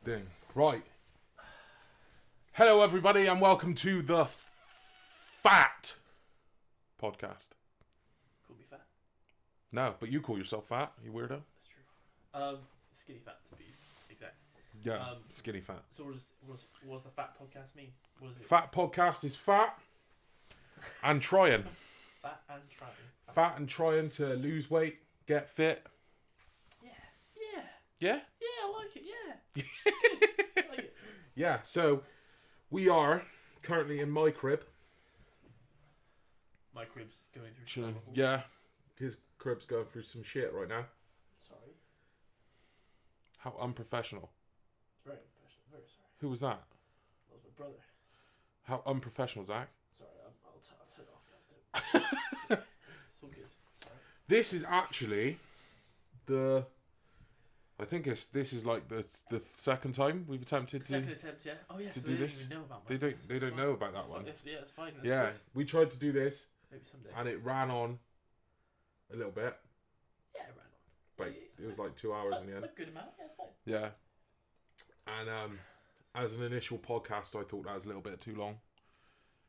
Ding. Right. Hello, everybody, and welcome to the F.A.T podcast. Call me fat. No, but you call yourself fat, you weirdo. That's true. Skinny fat to be exact. Yeah, skinny fat. So what does the fat podcast mean? What is it? Fat podcast is fat and trying. Fat and trying. Fat and trying to lose weight, get fit. Yeah. Yeah? Yeah, I like it. Yeah. I like it. Yeah, so we are currently in my crib. My crib's going through trouble. Yeah, his crib's going through some shit right now. Sorry. How unprofessional. It's very unprofessional. Very sorry. Who was that? That was my brother. How unprofessional, Zach? Sorry, I'll turn it off, guys. It's all good. Sorry. This is actually this is like the second time we've attempted Second attempt, yeah. Oh yeah. to So do they this. don't even know about They that. don't know about that one. Yeah, it's fine. That's Yeah, good. we tried to do this Maybe someday. and it ran on a little bit, Yeah, it ran on. but it was like 2 hours in the end. A good amount. Yeah, it's fine. Yeah, and as an initial podcast, I thought that was a little bit too long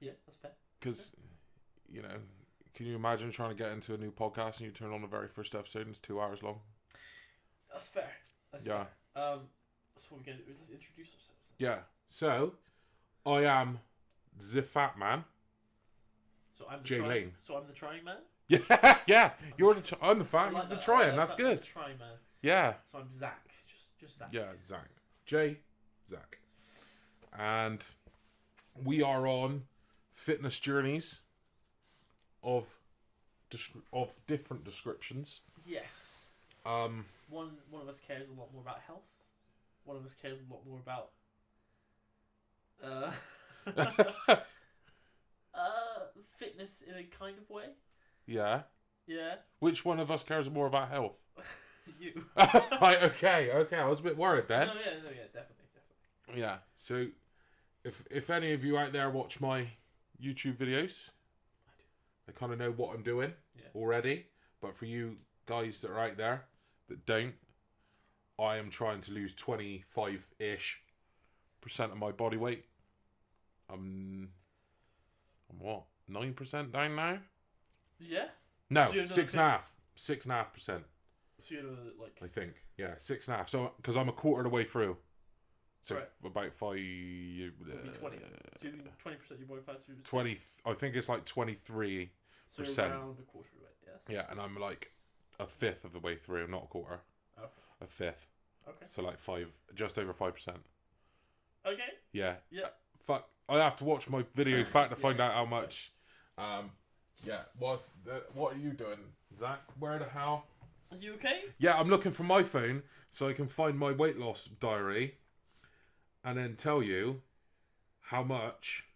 Yeah, that's fair. because can you imagine trying to get into a new podcast and you turn on the very first episode and it's 2 hours long? That's fair. That's Yeah. fair. So we're going to let's introduce ourselves then. Yeah. So, I am the fat man. So I'm the Jay Lane. So I'm the trying man. Yeah, yeah. I'm the fat. I like He's the that. trying. I like That's that. good. The trying man. Yeah. So I'm Zach. Just Zach. Yeah, Zach. Zach. And we are on fitness journeys of different descriptions. Yes. One of us cares a lot more about health. One of us cares a lot more about fitness in a kind of way. Yeah. Yeah. Which one of us cares more about health? You. Right, okay. I was a bit worried then. No, definitely. Yeah. So if any of you out there watch my YouTube videos, they kind of know what I'm doing already. But for you guys that are out there that don't, I am trying to lose 25-ish% of my body weight. I'm what? 9% down now? Yeah. No, So you're 6.5%. 6.5%. So you're like. I think. Yeah, 6.5%. So because I'm a quarter of the way through. So Right. About 5. It'll be 20. So you think 20% of your body fat's 20. I think it's like 23%. So you're around a quarter of it. Yes. Yeah, and I'm like a fifth of the way through, not a quarter. Okay. A fifth. Okay. So like 5, just over 5%. Okay. Yeah. Yeah. Fuck. I have to watch my videos back to find out how that's much. Yeah. What are you doing, Zach? Where the hell? Are you okay? Yeah, I'm looking for my phone so I can find my weight loss diary, and then tell you how much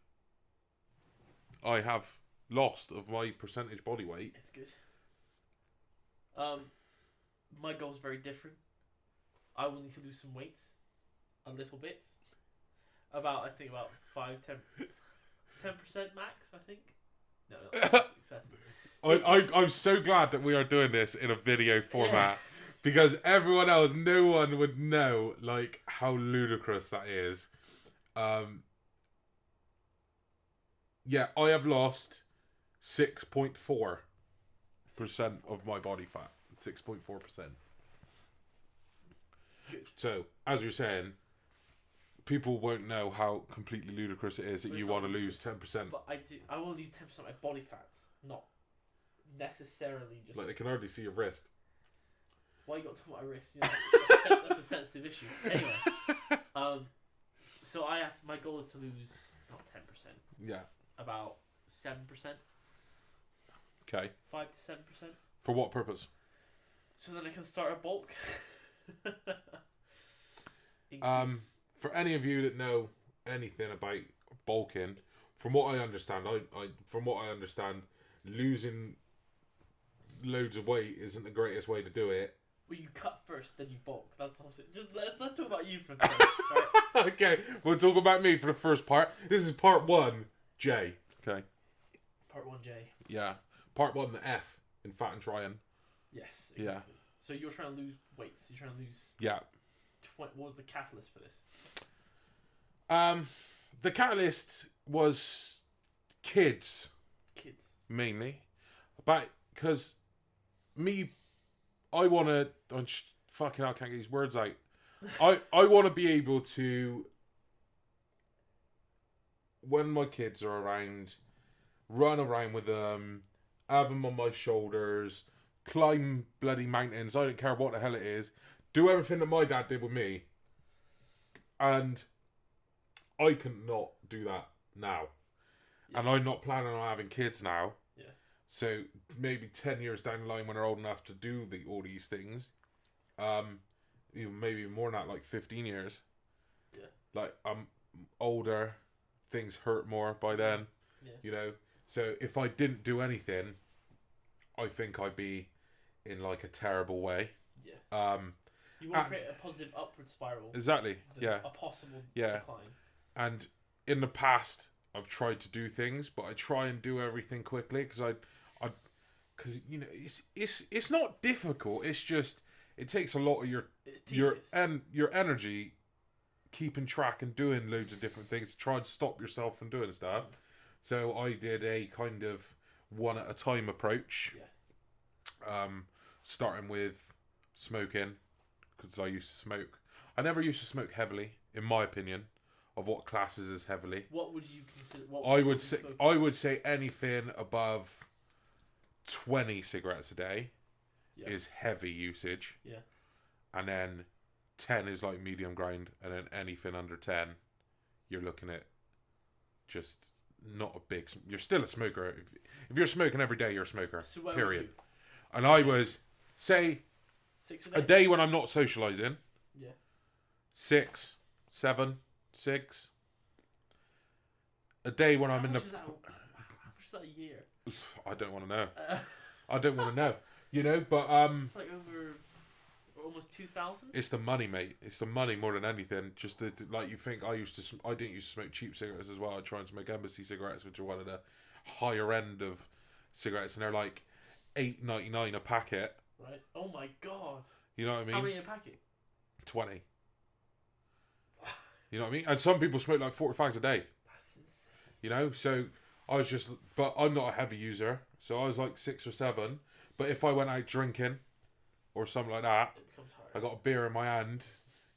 I have lost of my percentage body weight. It's good. My goal's very different. I will need to lose some weight, a little bit. I think about 10% max. I think. No, that's excessive. I'm so glad that we are doing this in a video format because no one would know like how ludicrous that is. Yeah, I have lost 6.4% of my body fat. 6.4%. So, as you're saying, people won't know how completely ludicrous it is that you want to lose 10%. But I will lose 10% of my body fat, not necessarily just. Like, they can hardly see your wrist. Why you got to talk about my wrist? That's a sensitive issue. Anyway, so my goal is to lose not 10%. Yeah. About 7%. Okay. 5 to 7%. For what purpose? So that I can start a bulk. For any of you that know anything about bulking, from what I understand, losing loads of weight isn't the greatest way to do it. Well, you cut first, then you bulk. That's all. Just let's talk about you for first, right? Okay, we'll talk about me for the first part. This is part 1, J. Okay. Part 1, J. Yeah. Part 1, the F in fat and trying. Yes. Exactly. Yeah. So you're trying to lose weight. So you're trying to lose. Yeah. what was the catalyst for this? The catalyst was kids. Kids. Mainly. Because I want to... fucking hell, I can't get these words out. I want to be able to, when my kids are around, run around with them, have them on my shoulders, climb bloody mountains, I don't care what the hell it is, do everything that my dad did with me. And I can not do that now. Yeah. And I'm not planning on having kids now. Yeah. So maybe 10 years down the line when they're old enough to do all these things, even maybe more than that, like 15 years. Yeah. Like, I'm older, things hurt more by then. Yeah. You know? So if I didn't do anything, I think I'd be in like a terrible way. Yeah. You want to create a positive upward spiral. Exactly. Yeah. A possible decline. And in the past, I've tried to do things, but I try and do everything quickly because because you know it's not difficult. It's just it takes a lot of your energy keeping track and doing loads of different things to try and stop yourself from doing stuff. So I did a kind of one at a time approach. Yeah. Starting with smoking, because I used to smoke. I never used to smoke heavily, in my opinion, of what classes as heavily. What would you consider? I would say anything above 20 cigarettes a day is heavy usage. Yeah. And then 10 is like medium grind, and then anything under 10, you're looking at just not a big... You're still a smoker. If you're smoking every day, you're a smoker. So period. And I was, say, 6 a day when I'm not socialising. Yeah. 6, 7, 6. A day when I'm in the... How much is that a year? I don't want to know. I don't want to know. You know, but... It's like over almost 2,000? It's the money, mate. It's the money more than anything. Just to, like, you think I didn't used to smoke cheap cigarettes as well. I tried to smoke Embassy cigarettes, which are one of the higher end of cigarettes, and they're like $8.99 a packet. Right. Oh my god. You know what I mean? How many in a packet? 20. You know what I mean? And some people smoke like 40 fags a day. That's insane. You know, so I was just, but I'm not a heavy user, so I was like 6 or 7. But if I went out drinking or something like that, it becomes hard. I got a beer in my hand,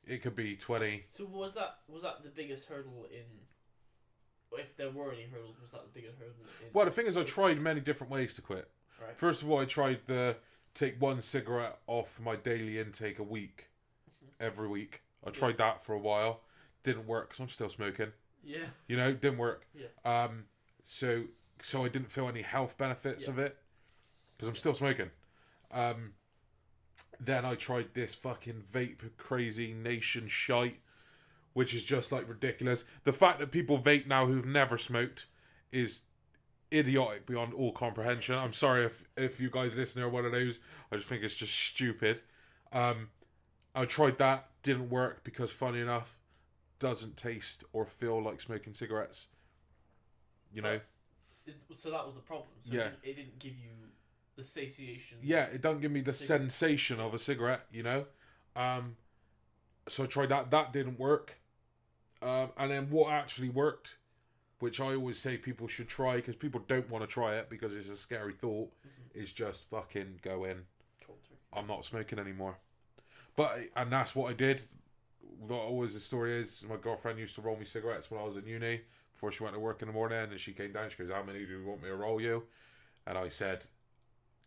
it could be 20. So was that the biggest hurdle in? If there were any hurdles, was that the biggest hurdle in? Well, the thing is, I tried many different ways to quit. Right. First of all, I tried the take one cigarette off my daily intake a week, every week. I tried that for a while. Didn't work because I'm still smoking. Yeah. You know, didn't work. Yeah. So I didn't feel any health benefits of it because I'm still smoking. Then I tried this fucking vape crazy nation shite, which is just like ridiculous. The fact that people vape now who've never smoked is idiotic beyond all comprehension. I'm sorry if you guys listening are one of those. I just think it's just stupid. I tried that, didn't work because funny enough, doesn't taste or feel like smoking cigarettes. You know? So that was the problem. So it didn't give you the satiation. Yeah, it doesn't give me the sensation of a cigarette, you know? So I tried that. That didn't work. And then what actually worked, which I always say people should try because people don't want to try it because it's a scary thought, is just fucking go in. I'm not smoking anymore. And that's what I did. Always the story is my girlfriend used to roll me cigarettes when I was in uni before she went to work in the morning, and she came down, she goes, how many do you want me to roll you? And I said,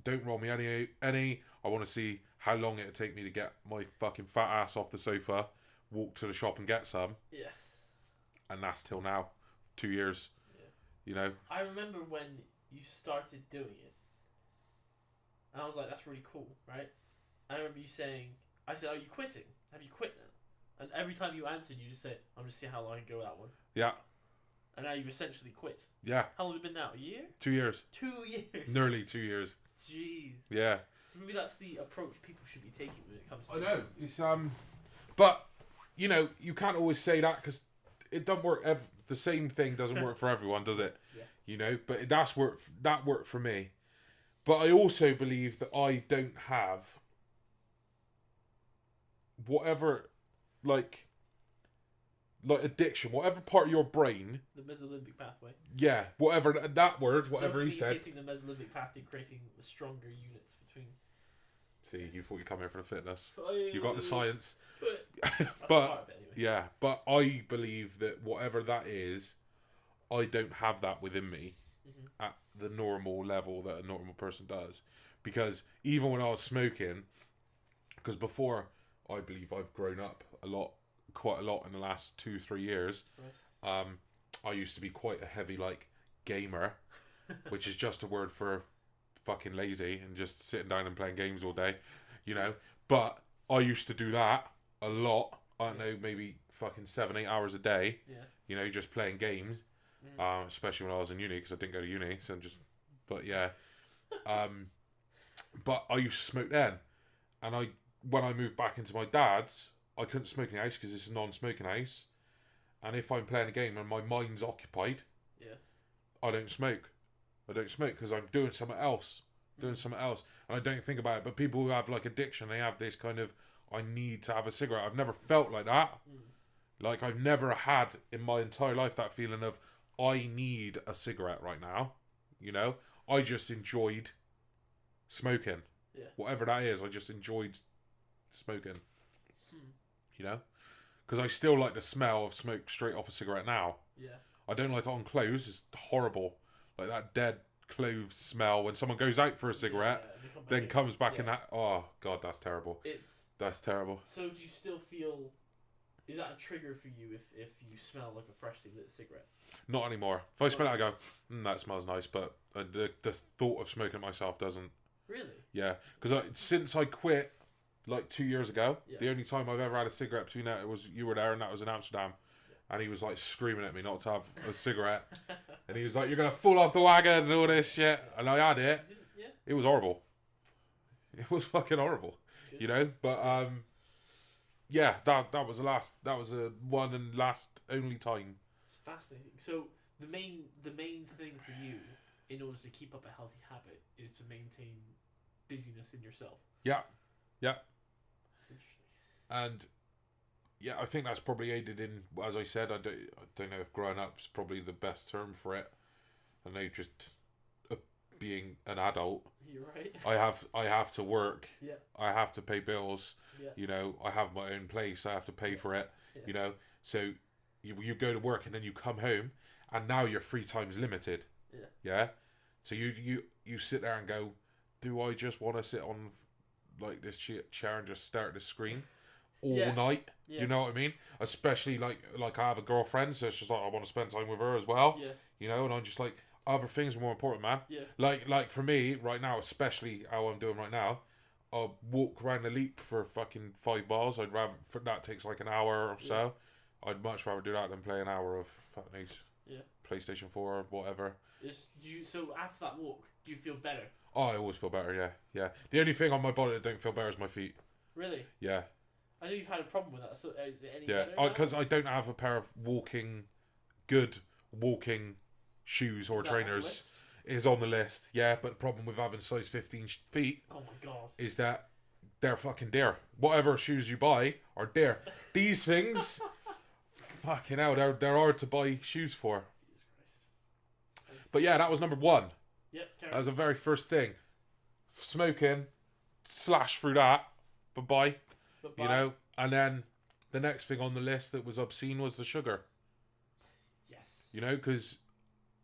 don't roll me any. I want to see how long it'll take me to get my fucking fat ass off the sofa, walk to the shop and get some. Yeah. And that's till now. 2 years. Yeah. You know? I remember when you started doing it, and I was like, that's really cool, right? I remember you saying, I said, are you quitting? Have you quit now? And every time you answered, you just said, I'm just seeing how long I can go with that one. Yeah. And now you've essentially quit. Yeah. How long has it been now? A year? 2 years. 2 years. Nearly 2 years. Jeez. Yeah. So maybe that's the approach people should be taking when it comes to... I know. It's, but, you know, you can't always say that because it doesn't work. The same thing doesn't work for everyone, does it? Yeah. You know, but that worked for me. But I also believe that I don't have whatever... like addiction, whatever part of your brain. The mesolimbic pathway. Yeah, whatever that word, whatever he said. Hitting the mesolimbic pathway, creating stronger units between. See, you thought you'd come here for the fitness. Oh, You got the science. But But part of it anyway. yeah, but I believe that whatever that is, I don't have that within me at the normal level that a normal person does. Because even when I was smoking, because before, I believe I've grown up quite a lot in the last 2-3 years. Nice. I used to be quite a heavy gamer, which is just a word for fucking lazy and just sitting down and playing games all day, But I used to do that a lot. I don't know, maybe fucking 7-8 hours a day. Yeah. Just playing games. Especially when I was in uni, because I didn't go to uni, but yeah. But I used to smoke then, and when I moved back into my dad's, I couldn't smoke in the house because it's a non-smoking house, and if I'm playing a game and my mind's occupied, I don't smoke. I don't smoke because I'm doing something else, and I don't think about it. But people who have addiction, they have this kind of, I need to have a cigarette. I've never felt like that. I've never had in my entire life that feeling of, I need a cigarette right now, I just enjoyed smoking. Yeah. Whatever that is, I just enjoyed smoking. Because I still like the smell of smoke straight off a cigarette now. Yeah. I don't like it on clothes. It's horrible. Like that dead clove smell when someone goes out for a cigarette, then comes back in that. Oh God, that's terrible. That's terrible. So do you still feel? Is that a trigger for you if you smell like a freshly lit cigarette? Not anymore. If I smell it, I go, that smells nice, but the thought of smoking it myself doesn't. Really? Yeah, because since I quit 2 years ago, the only time I've ever had a cigarette between that, it was you were there, and that was in Amsterdam, and he was screaming at me not to have a cigarette, and he was like, "You're gonna fall off the wagon" and all this shit, and I had it. It was horrible. It was fucking horrible, But yeah, that was a one and last only time. It's fascinating. So the main thing for you, in order to keep up a healthy habit, is to maintain busyness in yourself. Yeah. That's interesting. And yeah, I think that's probably aided in, as I said, I don't know if growing up is probably the best term for it. I know just being an adult. You're right. I have to work. Yeah. I have to pay bills. Yeah. I have my own place. I have to pay for it. Yeah. So you go to work and then you come home, and now your free time's limited. Yeah. Yeah. So you sit there and go, do I just want to sit on this chair and just stare at the screen all night? Yeah. You know what I mean? Especially like I have a girlfriend, so it's just I want to spend time with her as well. Yeah. And I'm just other things are more important, man. Yeah. Like for me right now, especially how I'm doing right now, I'll walk around the leap for fucking 5 miles. I'd rather that takes an hour or so. I'd much rather do that than play an hour of PlayStation 4 or whatever. So after that walk, do you feel better? Oh, I always feel better. Yeah. The only thing on my body that don't feel better is my feet. Really? Yeah. I know you've had a problem with that. So is it any better? Yeah, because I don't have a pair of good walking shoes or trainers. Is on the list, but the problem with having size 15 feet is that they're fucking dear. Whatever shoes you buy are dear. These things, fucking hell, they're hard to buy shoes for. Jesus Christ. But yeah, that was number 1. Yep, that was the very first thing. Smoking, slash through that, bye-bye. And then the next thing on the list that was obscene was the sugar. Yes. Because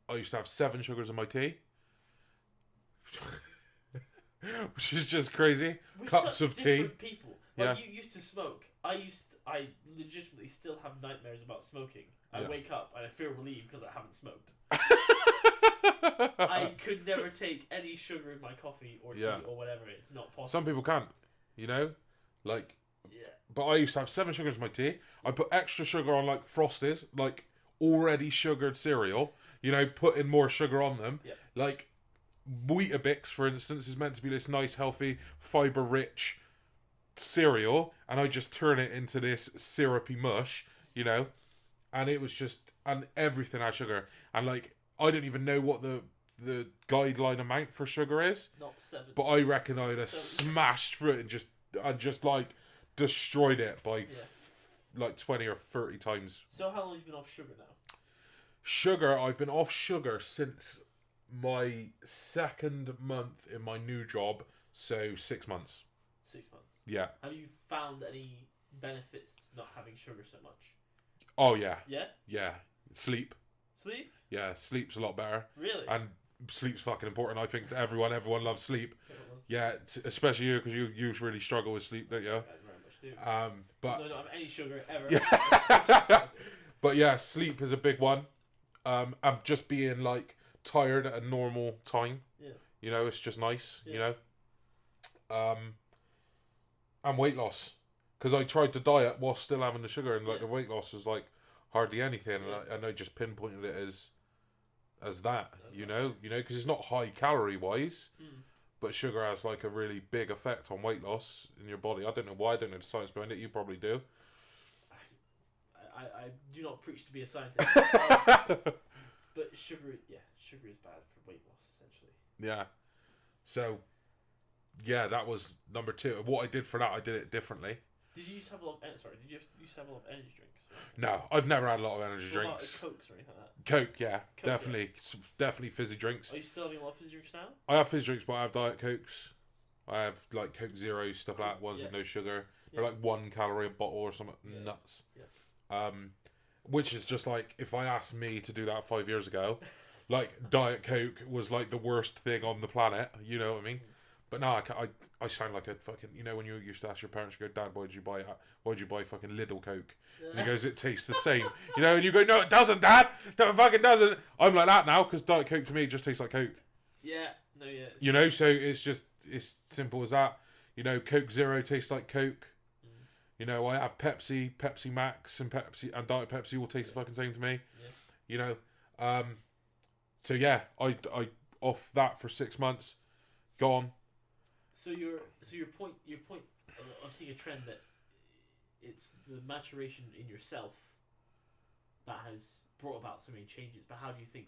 I used to have 7 sugars in my tea. Which is just crazy. We're Cups such of tea. Different people. You used to smoke. I legitimately still have nightmares about smoking. I wake up and I feel relieved because I haven't smoked. I could never take any sugar in my coffee or tea or whatever. It's not possible. Some people can't. But I used to have 7 sugars in my tea. I put extra sugar on Frosties, already sugared cereal. Put in more sugar on them. Yeah. Weetabix, for instance, is meant to be this nice, healthy, fibre-rich cereal, and I just turn it into this syrupy mush, and it was just, and everything had sugar, and I don't even know what the guideline amount for sugar is. Not 7. But I reckon I'd have smashed through it and just destroyed it by like 20 or 30 times. So how long have you been off sugar now? Sugar, I've been off sugar since my 2nd month in my new job, so 6 months. 6 months. Yeah. Have you found any benefits to not having sugar so much? Oh yeah. Yeah? Yeah. Sleep. Sleep? Yeah, sleep's a lot better. Really? And sleep's fucking important, I think, to everyone. Everyone loves sleep. Yeah, especially you, because you really struggle with sleep, don't you? I very much do. But I don't have any sugar ever. Yeah. But yeah, sleep is a big one. And just being like tired at a normal time. Yeah. You know, it's just nice. Yeah. You know. And weight loss, because I tried to diet while still having the sugar, and like the weight loss was like hardly anything, and I just pinpointed it as that. You know, because it's not high calorie wise. But sugar has like a really big effect on weight loss in your body. I don't know why. I don't know the science behind it. You probably do. I do not preach to be a scientist. But sugar is bad for weight loss, essentially. Yeah. So, yeah, that was number 2. What I did for that, I did it differently. Did you used to have a lot of a lot of energy drinks? No, I've never had a lot of energy drinks. Cokes or anything like that? Coke, yeah. Definitely fizzy drinks. Are you still having a lot of fizzy drinks now? I have fizzy drinks, but I have Diet Cokes. I have like Coke Zero, stuff like that, ones with no sugar. They're like 1 calorie a bottle or something nuts. Yeah. Which is just like, if I asked me to do that 5 years ago, like Diet Coke was like the worst thing on the planet, you know what I mean? But no, I sound like a fucking, you know, when you used to ask your parents, you go, Dad, why'd you buy fucking Lidl Coke? And he goes, it tastes the same. You know, and you go, no, it doesn't, Dad. No, it fucking doesn't. I'm like that now, because Diet Coke to me just tastes like Coke. Yeah, no, yeah. You know, so it's simple as that. You know, Coke Zero tastes like Coke. You know, I have Pepsi, Pepsi Max, and Diet Pepsi all taste the fucking same to me. Yeah. You know, so yeah, I off that for 6 months, gone. So your point, I'm seeing a trend that it's the maturation in yourself that has brought about so many changes. But how do you think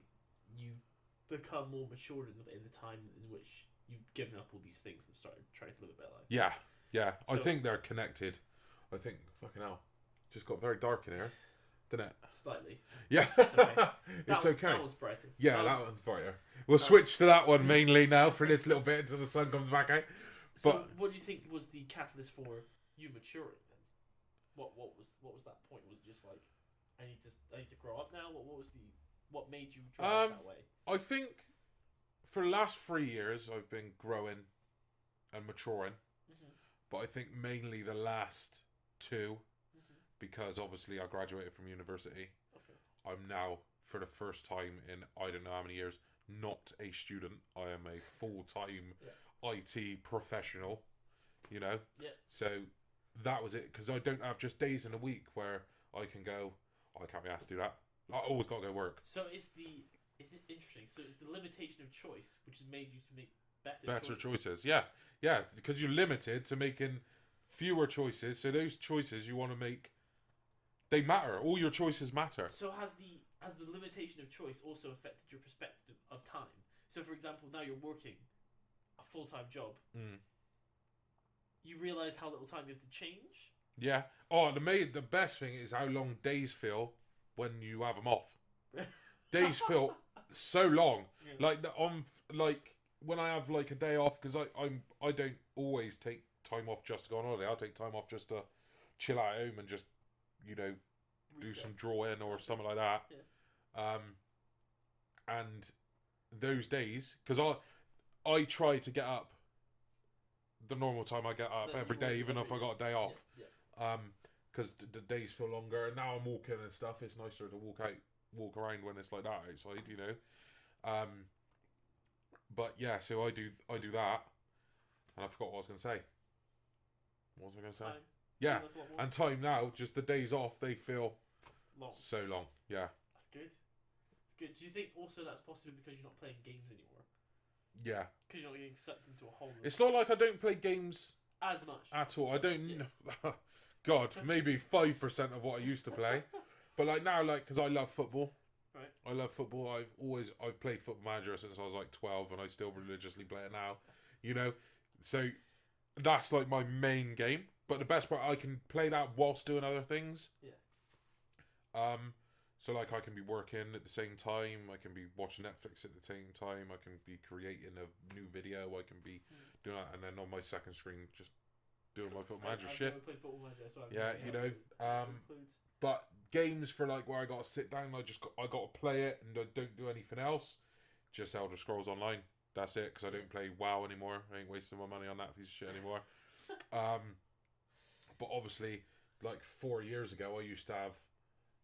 you've become more matured in the time in which you've given up all these things and started trying to live a better life? Yeah. So, I think they're connected. I think, fucking hell, just got very dark in here, didn't it? Slightly. Yeah. It's okay. It's okay. That one's brighter. Yeah, that one's brighter. We'll switch to that one mainly now for this little bit until the sun comes back out. So, what do you think was the catalyst for you maturing then? What was that point? Was it just like, I need to grow up now? What made you drive that way? I think for the last 3 years I've been growing and maturing, but I think mainly the last 2, because obviously I graduated from university. Okay. I'm now, for the first time in I don't know how many years, not a student. I am a full-time IT professional, you know? Yeah. So that was it, because I don't have just days in a week where I can go, I can't be asked to do that. I always got to go work. So is it interesting? So it's the limitation of choice which has made you to make better choices. Yeah, because you're limited to making fewer choices. So those choices you want to make, they matter. All your choices matter. So has the limitation of choice also affected your perspective of time? So for example, now you're working a full-time job. You realise how little time you have to change? Yeah. Oh, the best thing is how long days feel when you have them off. Days feel so long. Yeah. Like when I have like a day off, because I don't always take time off just to go on holiday. I'll take time off just to chill at home and just, you know, do some drawing or something like that. Yeah. And those days, because I try to get up the normal time I get up every day, even if I got a day off. Yeah. Because the days feel longer, and now I'm walking and stuff. It's nicer to walk around when it's like that outside, you know. But yeah, so I do that, and I forgot what I was going to say. What was I going to say? Time. Yeah, and time now, just the days off, they feel so long. Yeah. That's good. It's good. Do you think also that's possibly because you're not playing games anymore? Yeah. Because you're not getting sucked into a hole. It's not like I don't play games as much at all. I don't. Yeah. God, maybe 5% of what I used to play, but like now, like, because I love football. Right. I love football. I've played Football Manager since I was like 12, and I still religiously play it now. You know, so that's like my main game. But the best part, I can play that whilst doing other things. Yeah. So like I can be working at the same time. I can be watching Netflix at the same time. I can be creating a new video. I can be doing that, and then on my second screen, just doing my Football Manager shit. I play Football Manager, so yeah, you know. But games for like where I got to sit down, I got to play it, and I don't do anything else. Just Elder Scrolls Online. That's it, because I don't play WoW anymore. I ain't wasting my money on that piece of shit anymore. But obviously, like 4 years ago, I used to have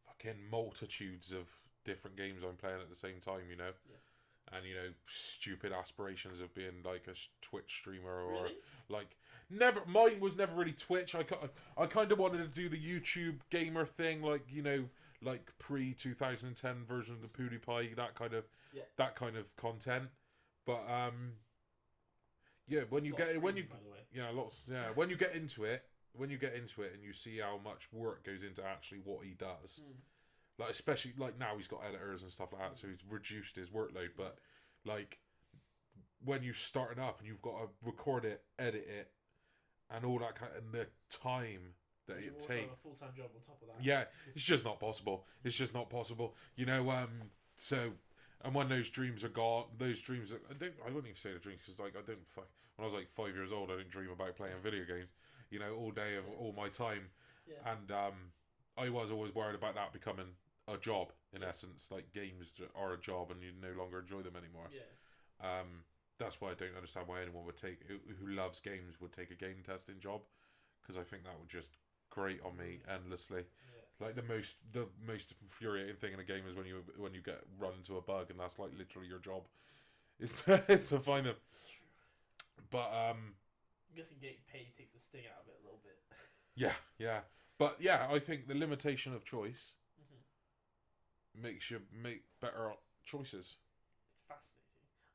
fucking multitudes of different games I'm playing at the same time, you know? Yeah. And, you know, stupid aspirations of being like a Twitch streamer or Really? like, never, mine was never really Twitch. I kind of wanted to do the YouTube gamer thing, like, you know, like pre-2010 version of the PewDiePie, that kind of content. But, yeah, when you get when you get into it, and you see how much work goes into actually what he does, like especially like now he's got editors and stuff like that, so he's reduced his workload. But like when you start it up and you've got to record it, edit it, and all that kind of, and the time that it takes, a full-time job on top of that. Yeah, it's just not possible. It's just not possible. You know, so. And when those dreams are gone, I wouldn't even say the dreams, because like, when I was like 5 years old, I didn't dream about playing video games, you know, all day of all my time. Yeah. And I was always worried about that becoming a job, in essence, like games are a job and you no longer enjoy them anymore. Yeah. That's why I don't understand why anyone who loves games would take a game testing job, because I think that would just grate on me endlessly. Yeah. Like the most infuriating thing in a game is when you get run into a bug, and that's like literally your job, is to find them. But I'm guessing getting paid takes the sting out of it a little bit. Yeah. But yeah, I think the limitation of choice makes you make better choices. It's fascinating.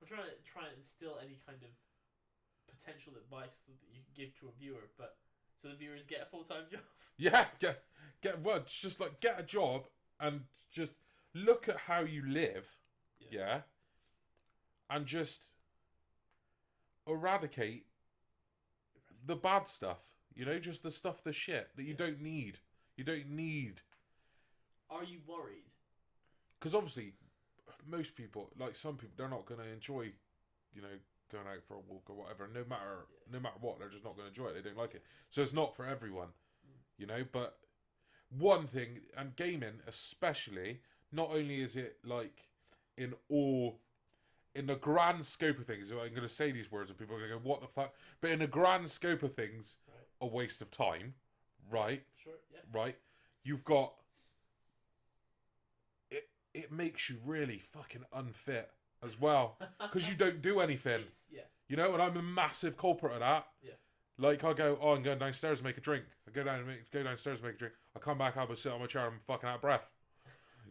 I'm trying to instill any kind of potential advice that you can give to a viewer, but so the viewers get a full-time job. Yeah, just like get a job and just look at how you live, yeah, and just eradicate the bad stuff. You know, just the stuff, the shit that you don't need. You don't need. Are you worried? Because obviously, most people, like some people, they're not going to enjoy, you know, going out for a walk or whatever. No matter what, they're just not going to enjoy it. They don't like it. So it's not for everyone, you know. But one thing, and gaming especially, not only is it like in the grand scope of things, I'm going to say these words and people are going to go, what the fuck? But in the grand scope of things, a waste of time, right? Sure, yeah. Right? You've got... It makes you really fucking unfit as well, because you don't do anything. You know, and I'm a massive culprit of that. Yeah. Like, I go, I'm going downstairs to make a drink. I go downstairs to make a drink. I come back up and sit on my chair and I'm fucking out of breath.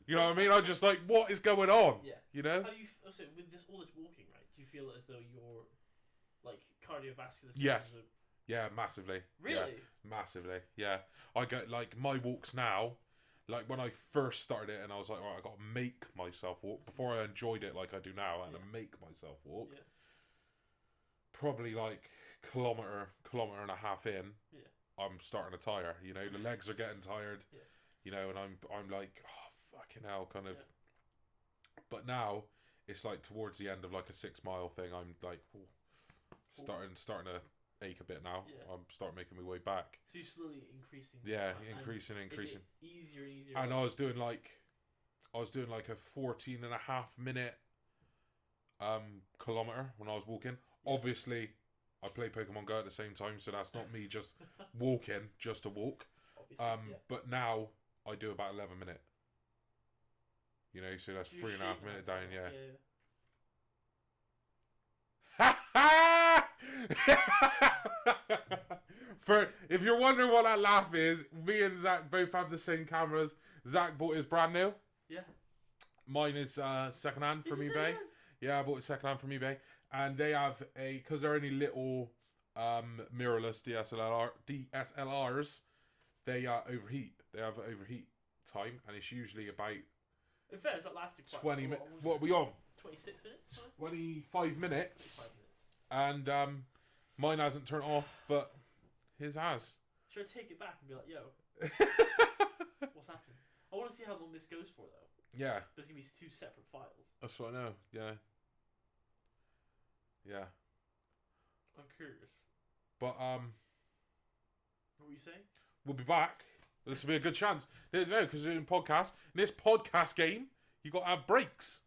You know what I mean? I'm just like, what is going on? Yeah. You know? Have you also with all this walking, right? Do you feel as though your like cardiovascular system? Yes. Yeah, massively. Really? Yeah, massively. Yeah. I get like my walks now. Like when I first started it, and I was like, alright, I got to make myself walk. Before I enjoyed it like I do now, I had to make myself walk. Yeah. Probably like kilometre and a half in, I'm starting to tire. You know, the legs are getting tired. Yeah. You know, and I'm like, oh fucking hell, kind of. Yeah. But now it's like towards the end of like a 6 mile thing. I'm like, starting to ache a bit now. Yeah. I'm starting making my way back. So you're slowly increasing. Yeah, increasing. Easier and easier. And I was doing like a 14.5 minute kilometre when I was walking. Obviously, I play Pokemon Go at the same time, so that's not me just walking just to walk. But now I do about 11 minute. You know, so that's 3.5 minutes down. Yeah. For if you're wondering what that laugh is, me and Zach both have the same cameras. Zach bought his brand new. Yeah. Mine is second hand from eBay. Yeah, I bought it second hand from eBay, and they have because they're only little mirrorless DSLRs. They overheat. They have overheat time, and it's usually about. In fairness, that lasted quite 20 minutes. What are we on? 26 minutes. 25 minutes. And Mine hasn't turned off, but his has. Should I take it back and be like, yo, what's happening? I want to see how long this goes for, though. Yeah. There's going to be 2 separate files. That's what I know. Yeah. Yeah. I'm curious. But, What were you saying? we'll be back. This will be a good chance. No, because we're doing a podcast. In this podcast game, you got to have breaks.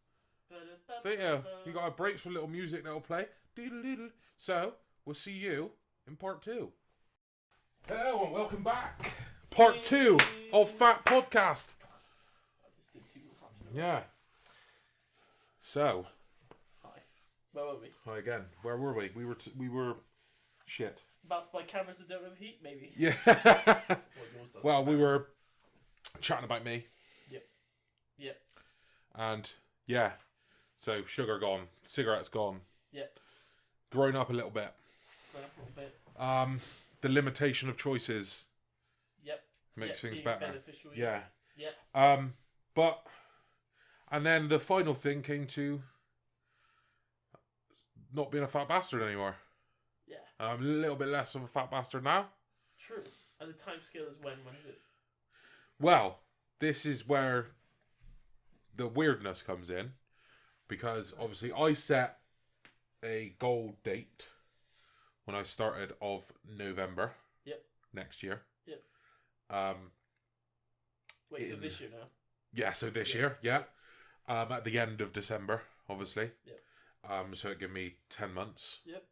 Don't you? You got to have breaks for little music that'll play. Doodle-doodle. So, we'll see you in part 2. Hello and welcome back. Part 2 of F.A.T podcast. Yeah. So. Hi. Where were we? Hi again. Where were we? We were shit. About to buy cameras that don't overheat, maybe. Yeah. Well, we were chatting about me. Yep. And yeah. So sugar gone, cigarettes gone. Yep. Grown up a little bit. Grown up a little bit. The limitation of choices. Yep. Makes things being better. Beneficial, Yeah. Yeah. But and then the final thing came to not being a fat bastard anymore. Yeah. And I'm a little bit less of a fat bastard now. True. And the time scale is when? When is it? Well, this is where the weirdness comes in. Because obviously I set a goal date when I started of November. Yep. Next year. Yep. So this year now? Yeah, so this year, yeah. At the end of December, obviously. Yep. So it gave me 10 months. Yep.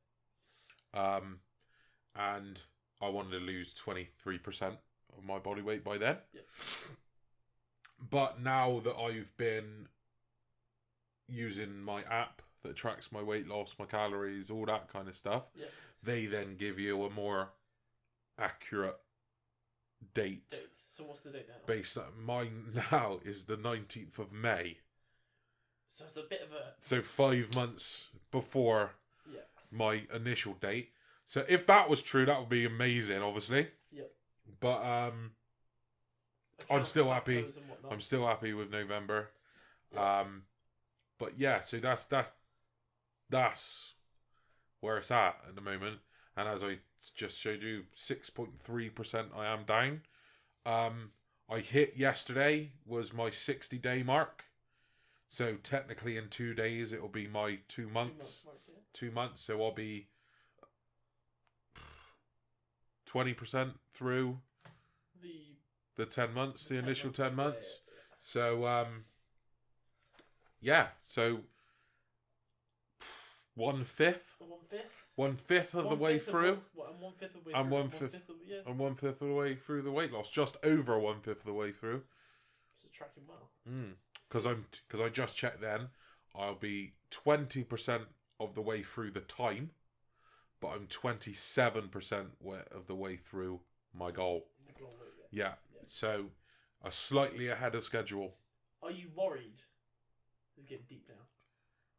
And I wanted to lose 23% of my body weight by then. Yep. But now that I've been using my app that tracks my weight loss, my calories, all that kind of stuff, Yep. they then give you a more accurate date. So what's the date now? Based on mine now is the 19th of May. So it's a bit of a... So 5 months before Yeah. my initial date. So if that was true, that would be amazing, obviously. Yep. But I'm still happy. I'm still happy with November. Yep. But yeah, so that's where it's at the moment. And as I just showed you, 6.3% I am down. I hit yesterday was my 60-day mark. So technically in 2 days it'll be my 2 months. 2 months, so I'll be 20% through the 10 months, the initial 10 months. Yeah. So yeah, so 1/5. 1/5 of the way through. And 1/5 of the way And through. 1/5 and 1/5 of the way through the weight loss. Just over 1/5 of the way through. This is tracking well. Because I just checked then, I'll be 20% of the way through the time, but I'm 27% of the way through my goal. The goal weight, Yeah. So a slightly ahead of schedule. Are you worried? This is getting deep now.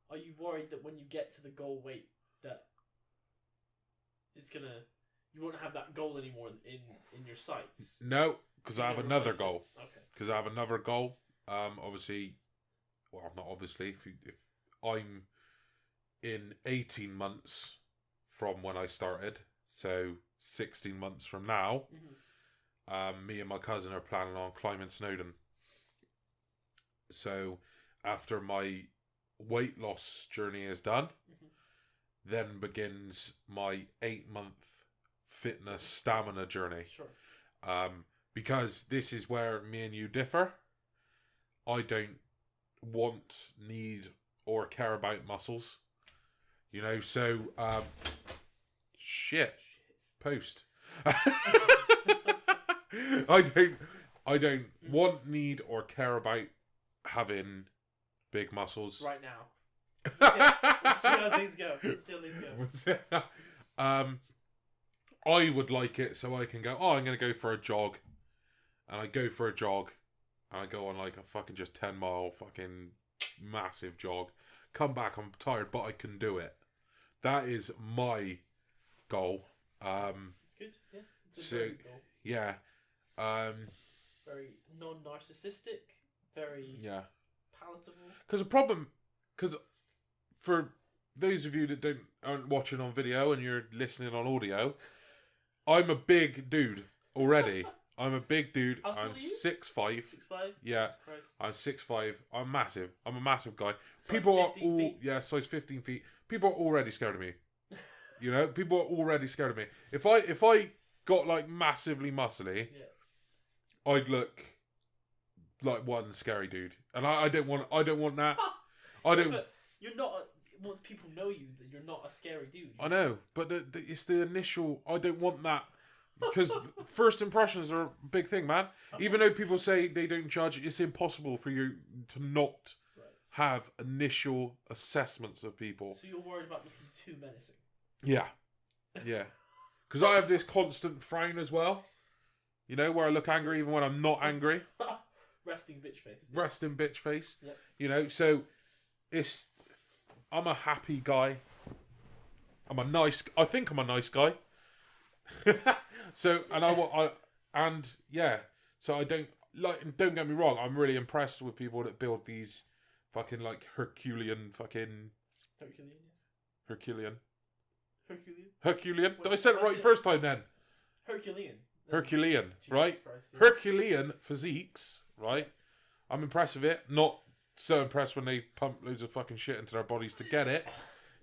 Are you worried that when you get to the goal weight that it's gonna, you won't have that goal anymore in your sights? No, because I have another replace it? goal. Okay. Because I have another goal. Obviously, well, not obviously. If I'm in 18 months from when I started, so 16 months from now, me and my cousin are planning on climbing Snowdon. So after my weight loss journey is done, then begins my 8-month fitness stamina journey. Sure. Because this is where me and you differ. I don't want, need, or care about muscles. You know, so shit. Post. I don't want, need, or care about having big muscles. Right now. We'll see how things go. I would like it so I can go, I'm going to go for a jog. And I go for a jog. And I go on like a fucking just 10-mile fucking massive jog. Come back, I'm tired, but I can do it. That is my goal. It's good, yeah. It's a very good goal. Yeah. Very non-narcissistic, very palatable. Because for those of you that aren't watching on video and you're listening on audio, I'm a big dude already. I'm a big dude. How tall I'm are you? 6'5". 6'5"? Yeah, Christ. I'm 6'5". I'm massive. I'm a massive guy. Size People are 15 all feet. size 15 feet. People are already scared of me. You know, people are already scared of me. If I got like massively muscly, Yeah. I'd look like one scary dude, and I don't want that. I don't. But you're not. Once people know you, that you're not a scary dude. I know, but it's the initial. I don't want that. Because first impressions are a big thing, man. Okay. Even though people say they don't judge, it's impossible for you to not have initial assessments of people. So you're worried about looking too menacing? Yeah. Yeah. Because I have this constant frown as well. You know, where I look angry even when I'm not angry. Resting bitch face. Resting bitch face. Yep. You know, so I'm a happy guy. I think I'm a nice guy. So, so don't get me wrong, I'm really impressed with people that build these fucking like Herculean. I said it right first time then. Herculean, right? Christ, yeah. Herculean physiques, right? I'm impressed with it. Not so impressed when they pump loads of fucking shit into their bodies to get it,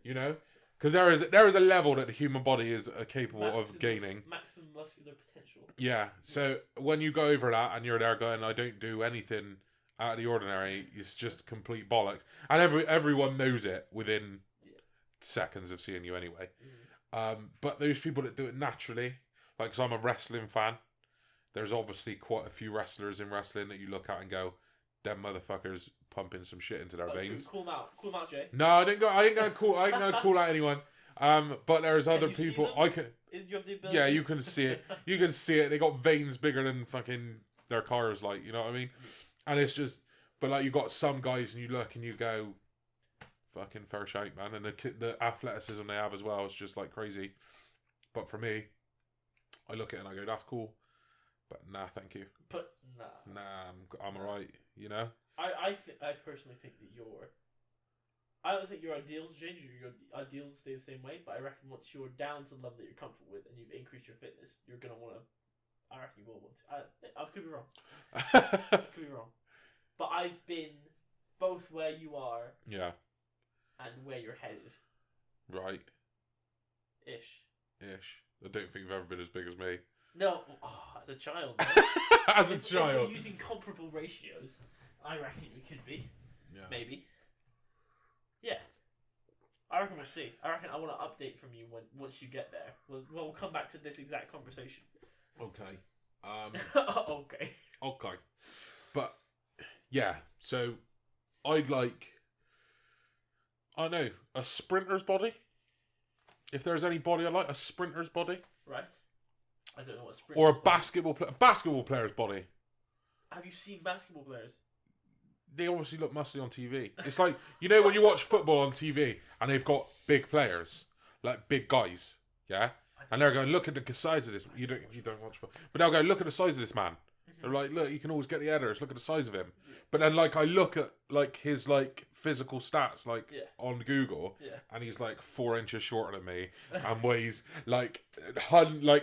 you know? Because there is a level that the human body is capable of gaining. Maximum muscular potential. Yeah, so when you go over that and you're there going, I don't do anything out of the ordinary, it's just complete bollocks. And everyone knows it within seconds of seeing you anyway. But those people that do it naturally, like, because I'm a wrestling fan, there's obviously quite a few wrestlers in wrestling that you look at and go, them motherfuckers pumping some shit into their veins. Call them out, Jay. No, I ain't gonna call out anyone. But there's other people I can. Do you have the ability? Yeah, you can see it. You can see it. They got veins bigger than fucking their cars, like, you know what I mean? And it's just, but like, you got some guys and you look and you go, fucking fair shake, man. And the athleticism they have as well is just like crazy. But for me, I look at it and I go, that's cool. But nah, thank you. But nah. Nah, I'm alright, you know? I personally think that I don't think your ideals change. Your ideals stay the same way, but I reckon once you're down to the level that you're comfortable with and you've increased your fitness, you're gonna want to. I reckon you will want to. I could be wrong. I could be wrong, but I've been both where you are. Yeah. And where your head is. Right. Ish. I don't think you've ever been as big as me. No, as a child. As a if child. we're using comparable ratios, I reckon we could be. Yeah. Maybe. Yeah. I reckon we'll see. I reckon I want to update from you once you get there. We'll come back to this exact conversation. Okay. Okay. Okay. But, yeah, so I'd like, I don't know, a sprinter's body. If there's any body I like, a sprinter's body. Right. I don't know what sprinter. Or a basketball player's body. Have you seen basketball players? They obviously look muscly on TV. It's like, you know when you watch football on TV and they've got big players, like big guys, yeah? And they're going, look at the size of this. You don't watch football. But they'll go, look at the size of this man. They're like, look, you can always get the headers. Look at the size of him. But then, like, I look at, like, his, like, physical stats, like, on Google, and he's, like, 4 inches shorter than me and weighs, like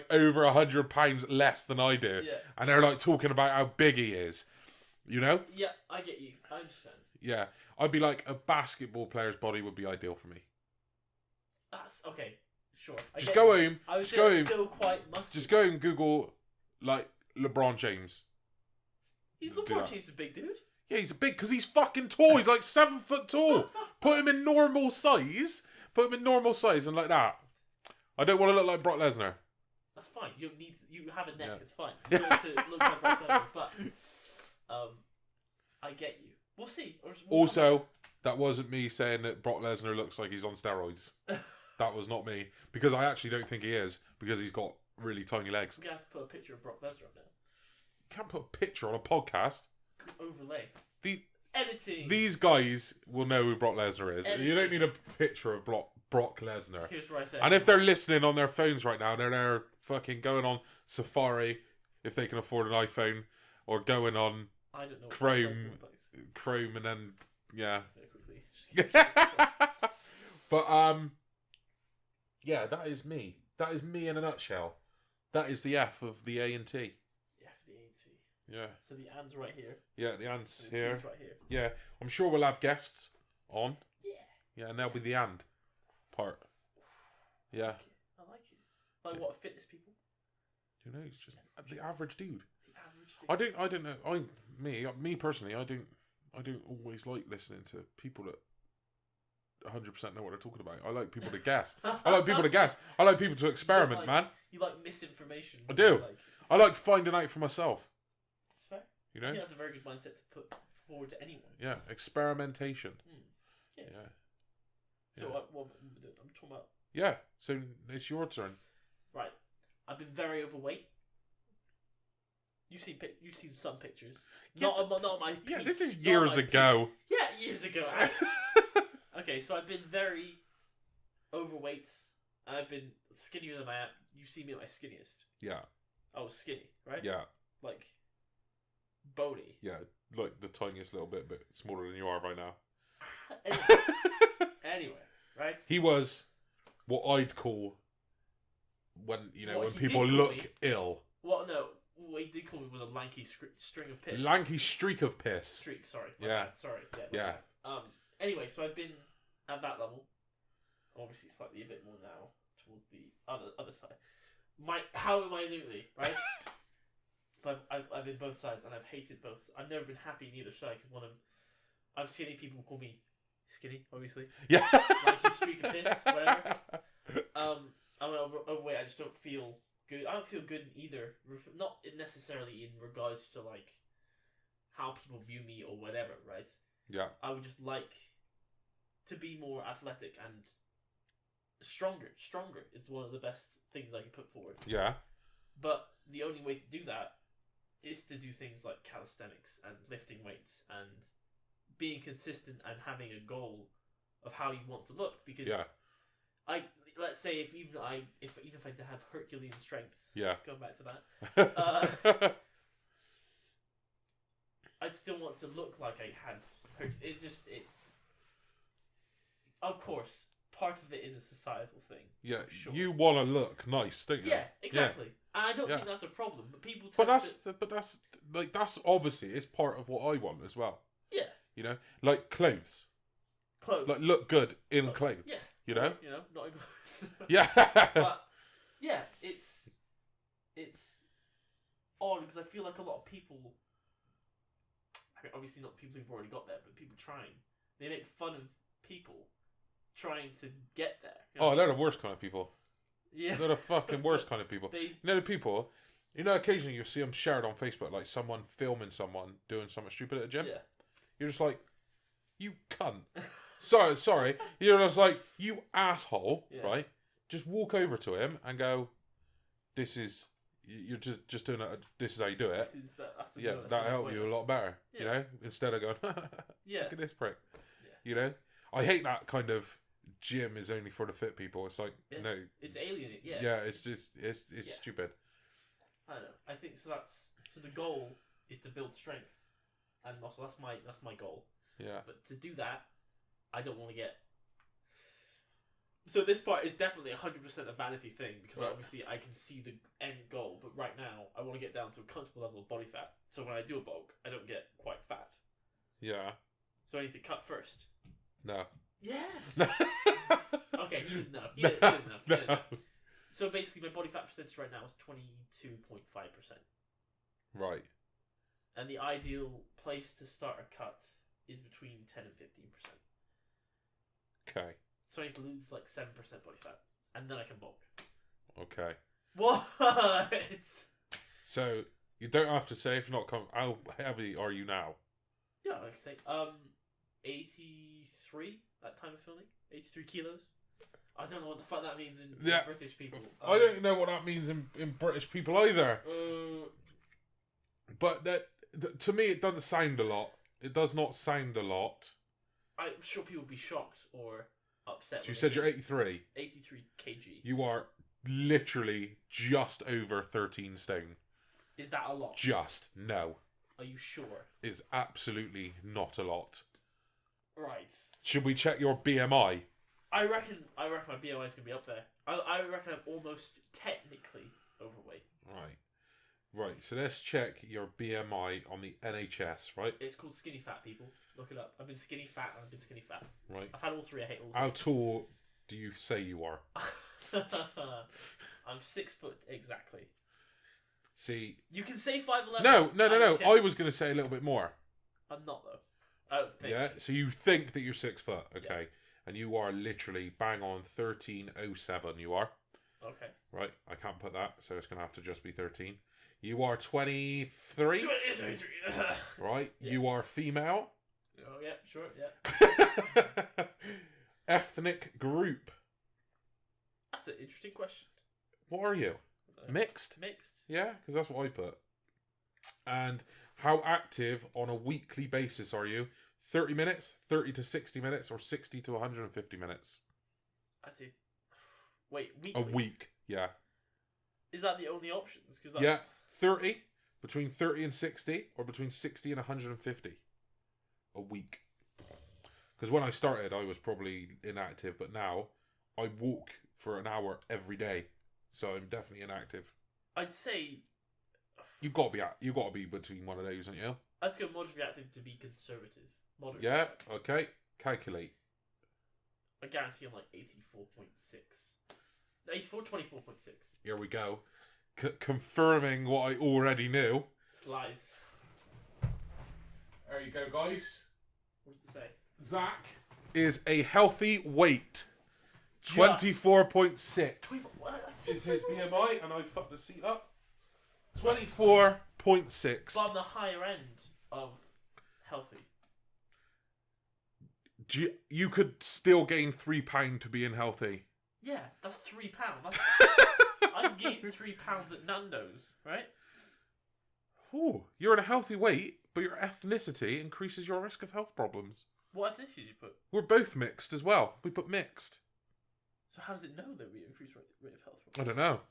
over 100 pounds less than I do. Yeah. And they're, like, talking about how big he is. You know? Yeah, I get you. I understand. Yeah. I'd be like, a basketball player's body would be ideal for me. That's, okay, sure. Just go home. I would just say go it's home. still quite muscular. Just go and Google, like, LeBron James. LeBron James is a big dude. Yeah, he's big because he's fucking tall. He's like 7 foot tall. Put him in normal size. And like that. I don't want to look like Brock Lesnar. That's fine. You have a neck. Yeah. It's fine. You don't have to look like Brock Lesnar. But I get you. We'll see. Also, that wasn't me saying that Brock Lesnar looks like he's on steroids. That was not me, because I actually don't think he is, because he's got really tiny legs. We're gonna have to put a picture of Brock Lesnar up there. Can't put a picture on a podcast. Overlay. Editing. These guys will know who Brock Lesnar is. Editing. You don't need a picture of Brock Lesnar. Here's what I said. And if they're listening on their phones right now, they're there fucking going on Safari, if they can afford an iPhone, or going on Chrome, and then, yeah. But yeah, that is me. That is me in a nutshell. That is the F of the A and T. The F, the A, and T. Yeah. So the and's right here. Yeah, the and's and the here. T's right here. Yeah, I'm sure we'll have guests on. Yeah. Yeah, and they'll be the and part. Yeah. I like it. Like what, fitness people? You know, it's just the average dude. The average dude. I don't know. Me personally, I don't always like listening to people that 100% know what they're talking about. I like people to guess. I like people to guess. I like people to experiment, man. You like misinformation. I do. I like finding out for myself. That's fair. You know? I think that's a very good mindset to put forward to anyone. Yeah, experimentation. Yeah. Yeah. So Yeah. what I'm talking about. Yeah, so it's your turn. Right. I've been very overweight. You've seen some pictures. Yeah, not my. Yeah, peak, this is not years my ago. peak. Yeah, years ago. Okay, so I've been very overweight, and I've been skinnier than I am. You see me at my skinniest. Yeah. I was skinny, right? Yeah. Like, bony. Yeah, like the tiniest little bit smaller than you are right now. Anyway, right? He was what I'd call when people look ill. Well, no, what he did call me was a lanky string of piss. Lanky streak of piss. Streak, sorry. Yeah. Sorry. Yeah. Anyway, so I've been at that level. Obviously, slightly a bit more now towards the other side. How am I doing, right? But I've been both sides, and I've hated both. I've never been happy in either side because I've seen people call me skinny, obviously. Yeah. Like a streak of piss, whatever. I'm overweight. I just don't feel good. I don't feel good in either. Not necessarily in regards to like how people view me or whatever, right? Yeah. I would just like to be more athletic and stronger. Stronger is one of the best things I can put forward. Yeah. But the only way to do that is to do things like calisthenics and lifting weights and being consistent and having a goal of how you want to look. Because let's say if I have Herculean strength, going back to that, I'd still want to look like I had. It's of course part of it is a societal thing. Yeah, sure. You want to look nice, don't you? Yeah, exactly. Yeah. And I don't think that's a problem. But people. That's obviously it's part of what I want as well. Yeah. You know, like clothes. Clothes. Like look good in clothes. Yeah. You know. Not in clothes. Yeah. But yeah, it's odd because I feel like a lot of people. I mean, obviously not people who've already got there, but people trying. They make fun of people trying to get there. Oh, they're the worst kind of people. Yeah. They're the fucking worst kind of people. The people. Occasionally you'll see them shared on Facebook, like someone filming someone doing something stupid at a gym. Yeah. You're just like, you cunt. sorry. You're just like, you asshole, right? Just walk over to him and go, you're just doing it, this is how you do it. That'll help you a lot better, you know? Instead of going, look at this prick. Yeah. I hate that kind of gym is only for the fit people. It's like, no. It's alien, Yeah, it's just, it's stupid. I don't know. I think so the goal is to build strength and muscle. That's my goal. Yeah. But to do that, I don't want to get. So this part is definitely 100% a vanity thing because obviously I can see the end goal, but right now I want to get down to a comfortable level of body fat. So when I do a bulk, I don't get quite fat. Yeah. So I need to cut first. No. Yes. Okay, he didn't know. He didn't know. So basically, my body fat percentage right now is 22.5%. Right. And the ideal place to start a cut is between 10 and 15%. Okay. So I need to lose like 7% body fat, and then I can bulk. Okay. What? So you don't have to say if you're not how heavy are you now? Yeah, I can say 83 at time of filming. 83 kilos. I don't know what the fuck that means in British people. I don't know what that means in British people either. But that to me, it doesn't sound a lot. It does not sound a lot. I'm sure people would be shocked or upset. So you said you're 83. 83 kg. You are literally just over 13 stone. Is that a lot? No. Are you sure? It's absolutely not a lot. Right. Should we check your BMI? I reckon my BMI is gonna be up there. I reckon I'm almost technically overweight. Right. So let's check your BMI on the NHS. Right. It's called skinny fat. People look it up. I've been skinny fat. And I've been skinny fat. Right. I've had all three. I hate all three. How tall do you say you are? I'm 6 foot exactly. See. You can say 5'11". No. I was going to say a little bit more. I'm not though. I don't think. Yeah. So you think that you're 6 foot, okay? Yeah. And you are literally bang on 1307. You are. Okay. Right. I can't put that, so it's going to have to just be 13. You are 23. 23. Right. Yeah. You are female. Oh yeah, sure, yeah. Ethnic group. That's an interesting question. What are you? Mixed? Mixed. Yeah, because that's what I put. And how active on a weekly basis are you? 30 minutes, 30 to 60 minutes, or 60 to 150 minutes? I see. Wait, weekly? A week, yeah. Is that the only options? Cause yeah, 30, between 30 and 60, or between 60 and 150 a week. Because when I started, I was probably inactive, but now I walk for an hour every day, so I'm definitely inactive. I'd say you got to be between one of those, aren't you? Let's go moderately active to be conservative. Moderately yeah. Active. Okay. Calculate. I guarantee I'm like 84.6. 84, 24.6. Here we go. Confirming what I already knew. It's lies. There you go, guys. What does it say? Zach is a healthy weight. 24.6 is his BMI, and I fucked the seat up. 24.6. But on the higher end of healthy. You could still gain £3 to being healthy. Yeah, that's £3. I gained £3 at Nando's, right? Ooh, you're at a healthy weight, but your ethnicity increases your risk of health problems. What ethnicity did you put? We're both mixed as well. We put mixed. So how does it know that we increase rate of health problems? I don't know.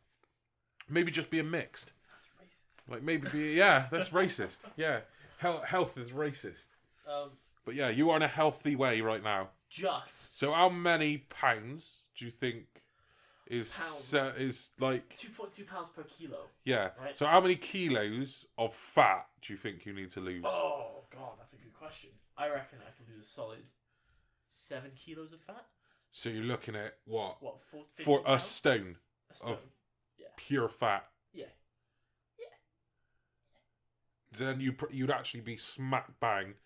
Maybe just being mixed. That's racist. Like maybe that's racist. Yeah, health is racist. But yeah, you are in a healthy way right now. Just. So how many pounds do you think is like 2.2 pounds per kilo? Yeah. Right? So how many kilos of fat do you think you need to lose? Oh god, that's a good question. I reckon I can lose a solid 7 kilos of fat. So you're looking at what? For a stone of pure fat. Yeah. Then you'd actually be smack bang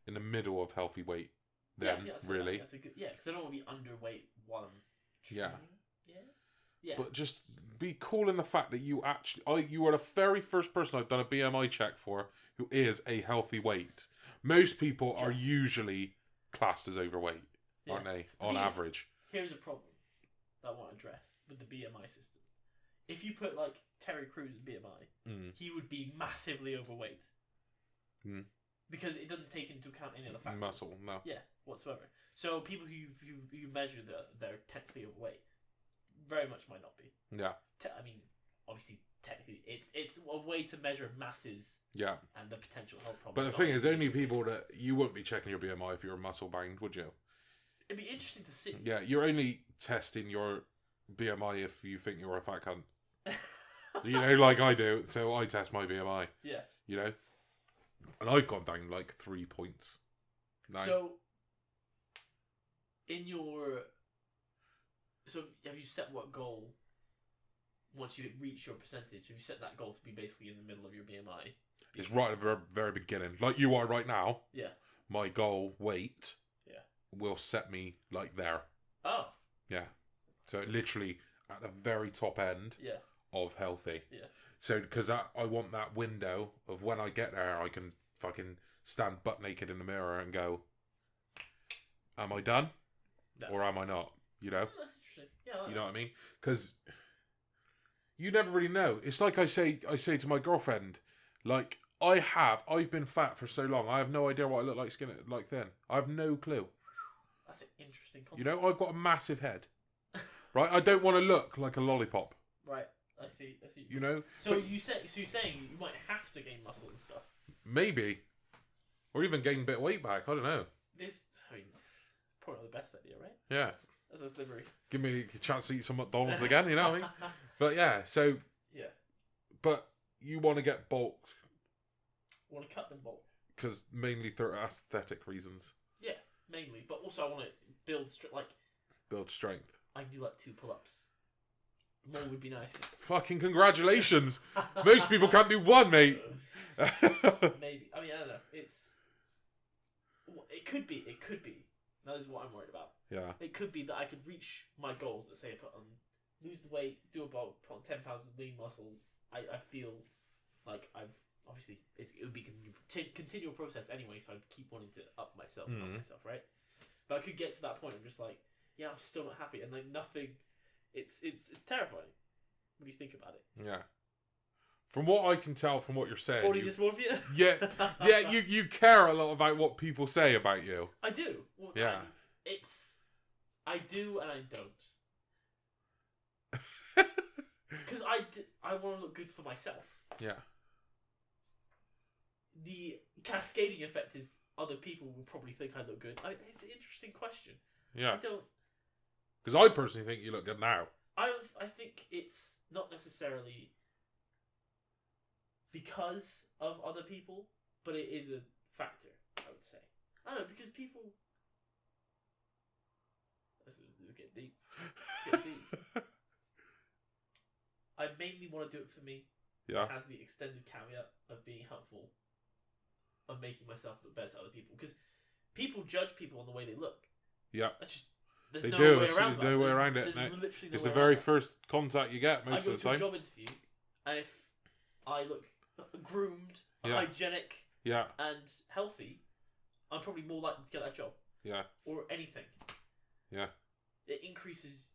in the middle of healthy weight. Then really. That's a good because I don't want to be underweight while I'm training. Yeah. But just be cool in the fact that you are the very first person I've done a BMI check for who is a healthy weight. Most people are usually classed as overweight, aren't they? On average. Here's a problem that I want to address with the BMI system. If you put like Terry Crews' BMI, he would be massively overweight. Because it doesn't take into account any other factors. Muscle, no. Yeah, whatsoever. So people who measure that they're technically overweight very much might not be. Yeah. I mean, obviously, technically, it's a way to measure masses. Yeah. And the potential health problems. But the thing is, only people that you wouldn't be checking your BMI if you're muscle bound, would you? It'd be interesting to see. Yeah, you're only testing your BMI if you think you're a fat cunt. You know, like I do. So I test my BMI. Yeah. You know. And I've gone down like 3 points. Now. So, have you set what goal, once you reach your percentage, have you set that goal to be basically in the middle of your BMI? It's right at the very beginning. Like you are right now. Yeah. My goal weight will set me like there. Oh. Yeah. So literally at the very top end of healthy. Yeah. So, because I want that window of when I get there, I can fucking stand butt naked in the mirror and go, am I done? No. Or am I not? You know? That's interesting. Yeah, you know what I mean? Because you never really know. It's like I say to my girlfriend, like, I've been fat for so long, I have no idea what I look like skin, like thin. I have no clue. That's an interesting concept. You know, I've got a massive head. Right? I don't want to look like a lollipop. Right. I see. You know? So you're saying you might have to gain muscle and stuff? Maybe. Or even gain a bit of weight back. I don't know. Probably not the best idea, right? Yeah. That's a slippery. Give me a chance to eat some McDonald's again, you know what I mean? But yeah, so... Yeah. But you want to get bulk... I want to cut them bulk. Because mainly for aesthetic reasons. Yeah, mainly. But also I want to build... Build strength. I can do like 2 pull-ups. More would be nice. Fucking congratulations! Most people can't do 1, mate! Maybe. I mean, I don't know. It could be. That is what I'm worried about. Yeah. It could be that I could reach my goals. Let's say I lose the weight, do a bulk, put on 10 pounds of lean muscle. I feel like I've obviously it would be a continual process anyway. So I'd keep wanting to up myself, right? But I could get to that point. I'm just like, yeah, I'm still not happy, and like nothing. It's terrifying when you think about it. Yeah. From what I can tell from what you're saying, Body dysmorphia. yeah, you care a lot about what people say about you. I do. Well, yeah. I do and I don't. Because I want to look good for myself. Yeah. The cascading effect is other people will probably think I look good. It's an interesting question. Yeah. I don't. Because I personally think you look good now. I think it's not necessarily because of other people, but it is a factor, I would say. I don't know, because people... Let's get deep. I mainly want to do it for me. Yeah. It has the extended caveat of being helpful, of making myself look better to other people. Because people judge people on the way they look. Yeah. That's just... There's no way around it. There's literally no it's way the very around first contact you get most of the time. I go to a job interview, and if I look groomed, hygienic, and healthy, I'm probably more likely to get that job. Yeah. Or anything. Yeah. It increases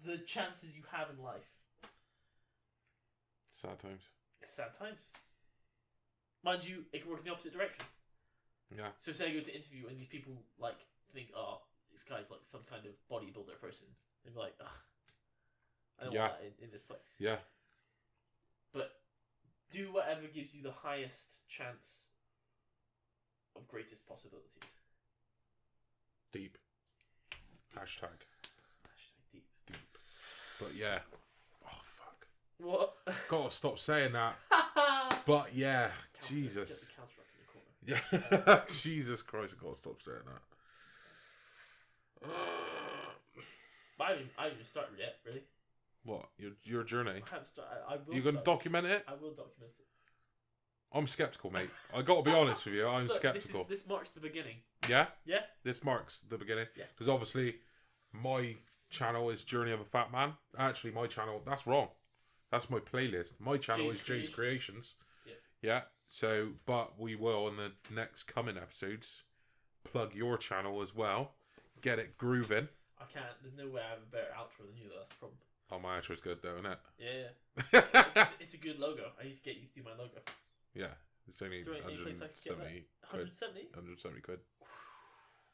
the chances you have in life. Sad times. Sad times. Mind you, it can work in the opposite direction. Yeah. So say I go to interview and these people like think, oh, this guy's like some kind of bodybuilder person. They'd be like, ugh, I don't want that in this place. Yeah. But do whatever gives you the highest chance of greatest possibilities. Deep. Hashtag deep. But yeah. Oh, fuck. What? Gotta stop saying that. But yeah. Jesus. Get the counter up in the corner. Yeah. Jesus Christ, I gotta stop saying that. But I haven't even started yet, really. What? Your journey? I haven't started. I will. You gonna document it? I will document it. I'm skeptical, mate. I gotta be honest with you. I'm Look, skeptical. This marks the beginning. Yeah? Yeah. This marks the beginning. Yeah. Because obviously, my channel is Journey of a Fat Man. Actually, my channel, that's wrong. That's my playlist. My channel is Jay's Creations. Yeah. Yeah. So, but we will, in the next coming episodes, plug your channel as well. Get it grooving. I can't. There's no way I have a better outro than you, though. That's the problem. Oh, my outro's good, though, isn't it? Yeah. It's a good logo. I need to get you to do my logo. Yeah. It's only 170 170 quid.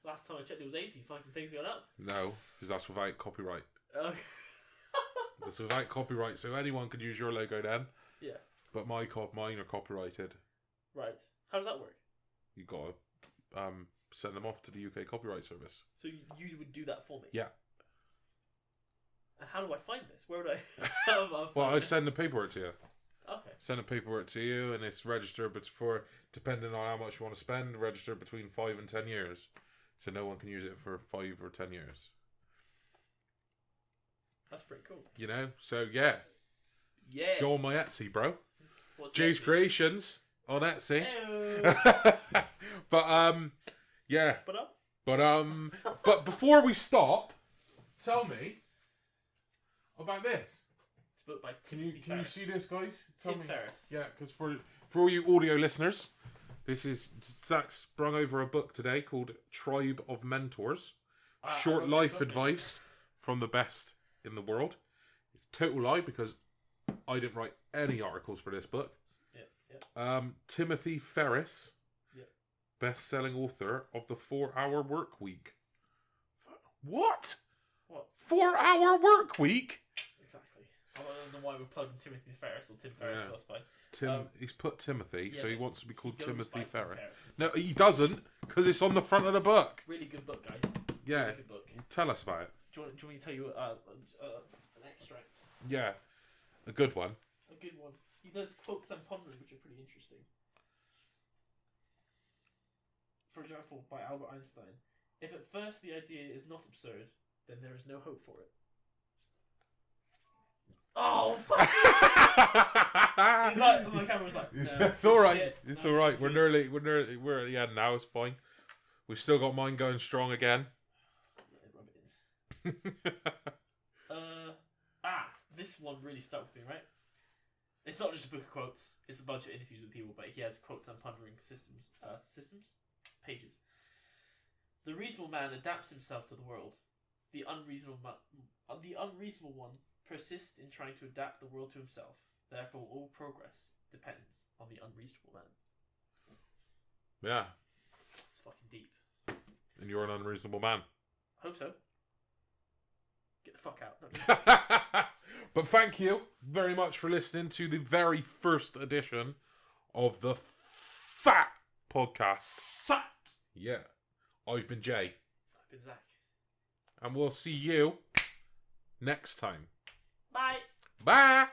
Last time I checked, it was 80. Fucking things going up. No, because that's without copyright. Okay. That's without copyright, so anyone could use your logo then. Yeah. But mine are copyrighted. Right. How does that work? You gotta send them off to the UK Copyright Service. So you would do that for me? Yeah. And how do I find this? Where would I? Well, I send the paperwork to you. Okay. Send the paperwork to you, and it's registered, but for depending on how much you want to spend, registered between 5 and 10 years, so no one can use it for 5 or 10 years. That's pretty cool. You know, so yeah. Yeah. Go on my Etsy, bro. What's Jay's Creations on Etsy. But yeah. But before we stop, tell me about this. It's booked by Timothy Can you see this, guys? Tim Ferriss. Yeah, because for all you audio listeners, this is Zach sprung over a book today called Tribe of Mentors. Short life advice from the best in the world. It's a total lie because I didn't write any articles for this book. Yeah. Timothy Ferriss, best-selling author of the 4-Hour Work Week. What? 4-Hour Work Week? Exactly. I don't know why we're plugging Timothy Ferriss or Tim Ferriss. That's fine. He's put Timothy, so he wants to be called Timothy Ferriss. Ferriss. No, he doesn't, because it's on the front of the book. Really good book, guys. Yeah. Really good book. Tell us about it. Do you want me to tell you an extract? Yeah, a good one. A good one. He does quotes and pondering, which are pretty interesting. For example, by Albert Einstein. If at first the idea is not absurd, then there is no hope for it. Oh, fuck! He's like, my camera was like, no, it's alright. shit. It's alright. We're at the end now. It's fine. We've still got mine going strong again. Yeah, rub it in. This one really stuck with me, right? It's not just a book of quotes. It's a bunch of interviews with people, but he has quotes and pondering pages. The reasonable man adapts himself to the world. The unreasonable one persists in trying to adapt the world to himself. Therefore, all progress depends on the unreasonable man. Yeah. It's fucking deep. And you're an unreasonable man. Hope so. Get the fuck out. But thank you very much for listening to the very first edition of the F.A.T podcast. F.A.T. Yeah. I've been Jay. I've been Zach. And we'll see you next time. Bye. Bye.